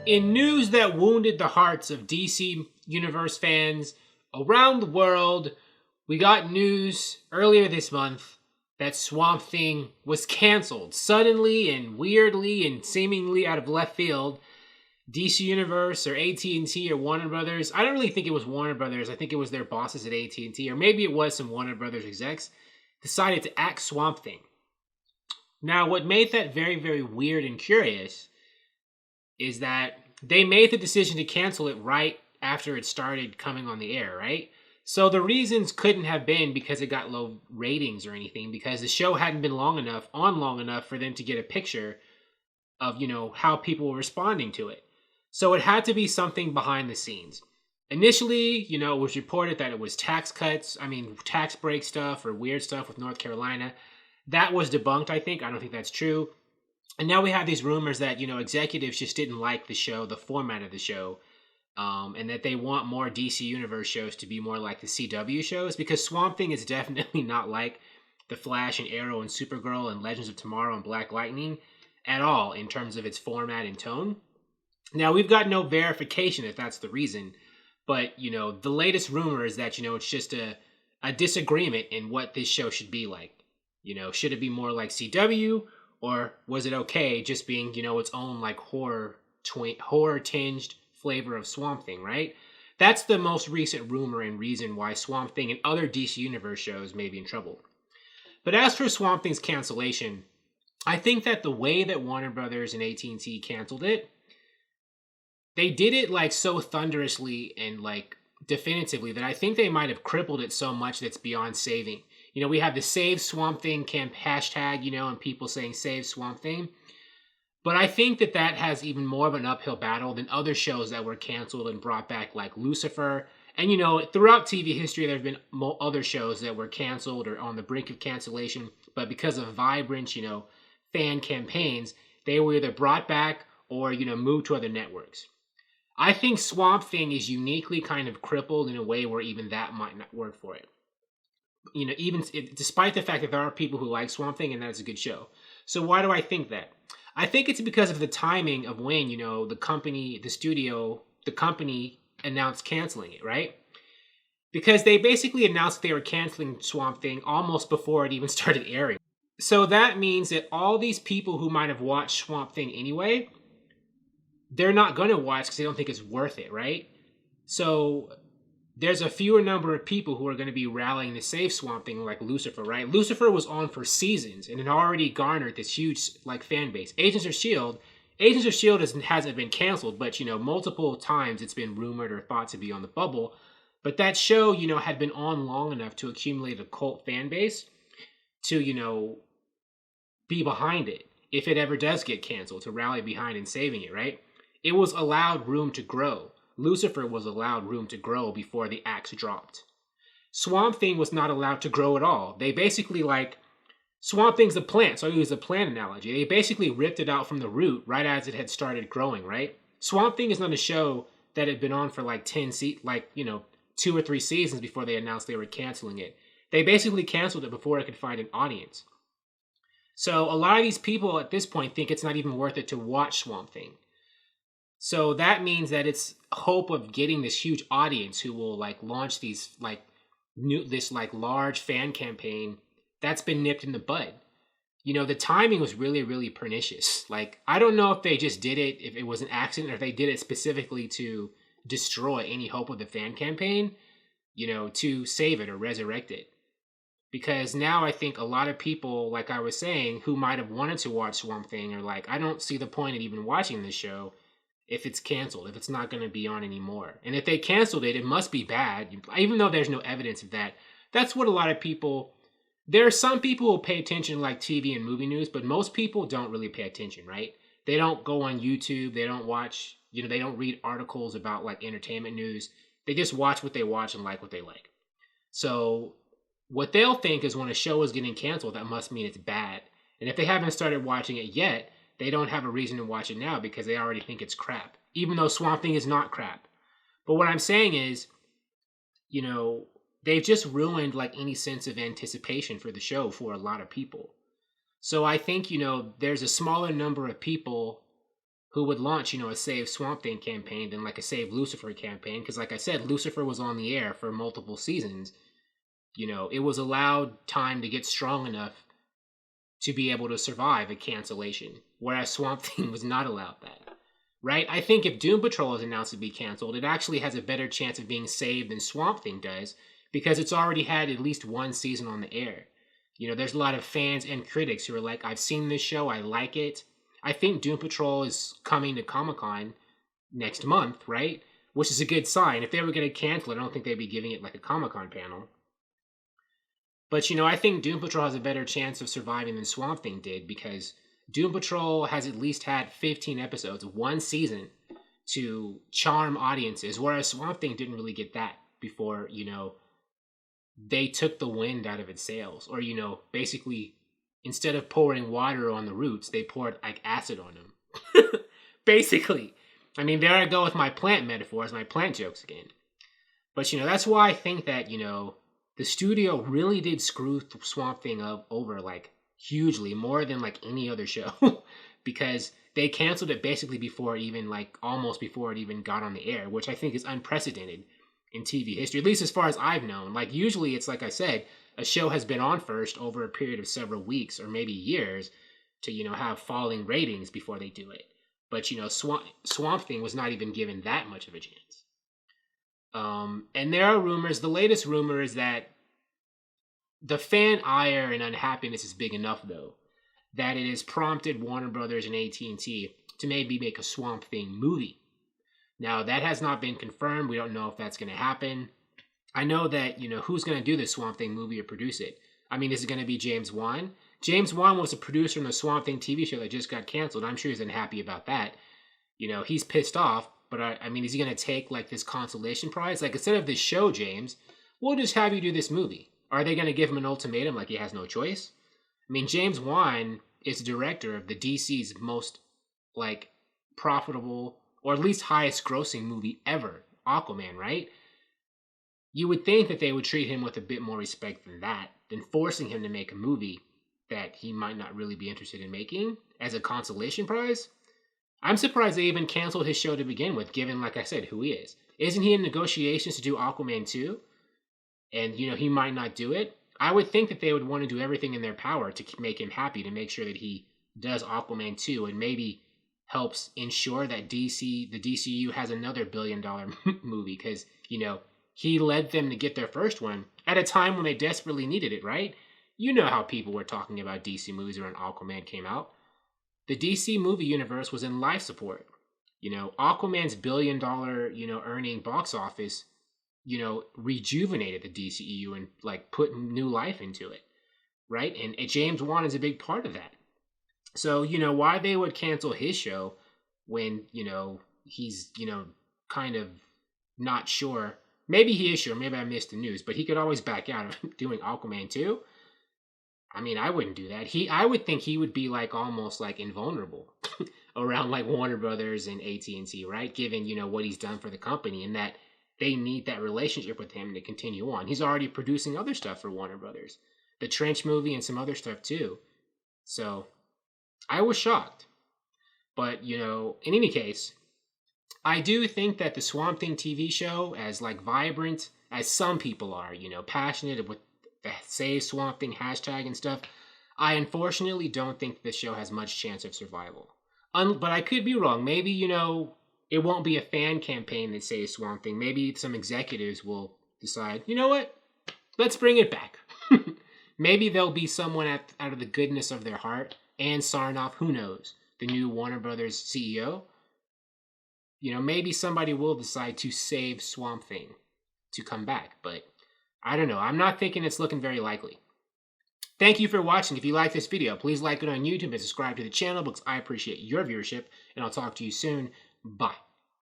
In news that wounded the hearts of DC Universe fans around the world, we got news earlier this month that Swamp Thing was canceled suddenly and weirdly and seemingly out of left field. DC Universe or AT&T or Warner Brothers, I don't really think it was Warner Brothers, I think it was their bosses at AT&T, or maybe it was some Warner Brothers execs, decided to axe Swamp Thing. Now, what made that very, very weird and curious is that they made the decision to cancel it right after it started coming on the air, right? So the reasons couldn't have been because it got low ratings or anything, because the show hadn't been long enough for them to get a picture of, how people were responding to it. So it had to be something behind the scenes. Initially, it was reported that it was tax break stuff or weird stuff with North Carolina. That was debunked, I think. I don't think that's true. And now we have these rumors that, executives just didn't like the show, the format of the show, and that they want more DC Universe shows to be more like the CW shows, because Swamp Thing is definitely not like The Flash and Arrow and Supergirl and Legends of Tomorrow and Black Lightning at all in terms of its format and tone. Now, we've got no verification if that's the reason, but, the latest rumor is that, it's just a disagreement in what this show should be like. Should it be more like CW, or was it okay just being, its own like horror-tinged flavor of Swamp Thing, right? That's the most recent rumor and reason why Swamp Thing and other DC Universe shows may be in trouble. But as for Swamp Thing's cancellation, I think that the way that Warner Brothers and AT&T canceled it, they did it like so thunderously and like definitively that I think they might have crippled it so much that's beyond saving. We have the Save Swamp Thing hashtag, and people saying Save Swamp Thing. But I think that has even more of an uphill battle than other shows that were canceled and brought back, like Lucifer. And, throughout TV history, there have been other shows that were canceled or on the brink of cancellation. But because of vibrant, fan campaigns, they were either brought back or, moved to other networks. I think Swamp Thing is uniquely kind of crippled in a way where even that might not work for it. Despite the fact that there are people who like Swamp Thing and that's a good show. So why do I think that? I think it's because of the timing of when, the company announced canceling it, right? Because they basically announced they were canceling Swamp Thing almost before it even started airing. So that means that all these people who might have watched Swamp Thing anyway, they're not going to watch because they don't think it's worth it, right? So there's a fewer number of people who are going to be rallying to save Swamp Thing, like Lucifer, right? Lucifer was on for seasons and it already garnered this huge fan base. Agents of S.H.I.E.L.D. hasn't been canceled, but multiple times it's been rumored or thought to be on the bubble. But that show, had been on long enough to accumulate a cult fan base to, be behind it if it ever does get canceled, to rally behind and saving it, right? It was allowed room to grow. Lucifer was allowed room to grow before the axe dropped. Swamp Thing was not allowed to grow at all. They basically, Swamp Thing's a plant, so I use a plant analogy. They basically ripped it out from the root right as it had started growing, right? Swamp Thing is not a show that had been on for 2 or 3 seasons before they announced they were canceling it. They basically canceled it before it could find an audience. So a lot of these people at this point think it's not even worth it to watch Swamp Thing. So that means that it's hope of getting this huge audience who will launch these large fan campaign that's been nipped in the bud. The timing was really, really pernicious. I don't know if they just did it, if it was an accident, or if they did it specifically to destroy any hope of the fan campaign, to save it or resurrect it. Because now I think a lot of people, like I was saying, who might have wanted to watch Swamp Thing are like, I don't see the point in even watching this show if it's canceled, if it's not going to be on anymore. And if they canceled it, it must be bad, even though there's no evidence of that. That's what a lot of people, there are some people who pay attention like TV and movie news, but most people don't really pay attention, right? They don't go on YouTube, they don't watch, they don't read articles about entertainment news. They just watch what they watch and like what they like. So what they'll think is when a show is getting canceled, that must mean it's bad. And if they haven't started watching it yet, they don't have a reason to watch it now because they already think it's crap, even though Swamp Thing is not crap. But what I'm saying is, they've just ruined any sense of anticipation for the show for a lot of people. So I think, there's a smaller number of people who would launch, a Save Swamp Thing campaign than like a Save Lucifer campaign. Because like I said, Lucifer was on the air for multiple seasons. It was allowed time to get strong enough to be able to survive a cancellation, whereas Swamp Thing was not allowed that. Right? I think if Doom Patrol is announced to be canceled, it actually has a better chance of being saved than Swamp Thing does, because it's already had at least one season on the air. There's a lot of fans and critics who are like, I've seen this show, I like it. I think Doom Patrol is coming to Comic-Con next month, right? Which is a good sign. If they were going to cancel it, I don't think they'd be giving it like a Comic-Con panel. But, I think Doom Patrol has a better chance of surviving than Swamp Thing did, because Doom Patrol has at least had 15 episodes, one season, to charm audiences, whereas Swamp Thing didn't really get that before, they took the wind out of its sails. Or, basically, instead of pouring water on the roots, they poured, like, acid on them. Basically. I mean, there I go with my plant metaphors, my plant jokes again. But, that's why I think that, the studio really did screw Swamp Thing up over, like, hugely, more than, like, any other show. Because they canceled it basically before it even, like, almost before it even got on the air, which I think is unprecedented in TV history, at least as far as I've known. Like, usually it's like I said, a show has been on first over a period of several weeks or maybe years to, have falling ratings before they do it. But, Swamp Thing was not even given that much of a chance. And there are rumors. The latest rumor is that the fan ire and unhappiness is big enough, though, that it has prompted Warner Brothers and AT&T to maybe make a Swamp Thing movie. Now, that has not been confirmed. We don't know if that's going to happen. I know that, who's going to do the Swamp Thing movie or produce it? I mean, is it going to be James Wan? James Wan was a producer on the Swamp Thing TV show that just got canceled. I'm sure he's unhappy about that. He's pissed off. But, I mean, is he going to take, like, this consolation prize? Like, instead of this show, James, we'll just have you do this movie. Are they going to give him an ultimatum like he has no choice? I mean, James Wan is the director of the DC's most, like, profitable, or at least highest grossing movie ever, Aquaman, right? You would think that they would treat him with a bit more respect than that, than forcing him to make a movie that he might not really be interested in making as a consolation prize. I'm surprised they even canceled his show to begin with, given, like I said, who he is. Isn't he in negotiations to do Aquaman 2? And, he might not do it. I would think that they would want to do everything in their power to make him happy, to make sure that he does Aquaman 2 and maybe helps ensure that the DCU has another billion-dollar movie, because, he led them to get their first one at a time when they desperately needed it, right? You know how people were talking about DC movies when Aquaman came out. The DC movie universe was in life support. Aquaman's billion-dollar, earning box office, rejuvenated the DCEU and, like, put new life into it, right? And James Wan is a big part of that. So, why they would cancel his show when, he's, kind of not sure. Maybe he is sure, maybe I missed the news, but he could always back out of doing Aquaman 2. I mean, I wouldn't do that. I would think he would be, like, almost, like, invulnerable around, like, Warner Brothers and AT&T, right? Given, what he's done for the company, and that they need that relationship with him to continue on. He's already producing other stuff for Warner Brothers. The Trench movie and some other stuff, too. So, I was shocked. But, in any case, I do think that the Swamp Thing TV show, as, like, vibrant as some people are, passionate with the Save Swamp Thing hashtag and stuff, I unfortunately don't think the show has much chance of survival. But I could be wrong. Maybe, it won't be a fan campaign that saves Swamp Thing. Maybe some executives will decide, you know what? Let's bring it back. Maybe there'll be someone out of the goodness of their heart, Ann Sarnoff, who knows, the new Warner Brothers CEO. Maybe somebody will decide to save Swamp Thing to come back, but I don't know. I'm not thinking it's looking very likely. Thank you for watching. If you like this video, please like it on YouTube and subscribe to the channel because I appreciate your viewership, and I'll talk to you soon. Bye.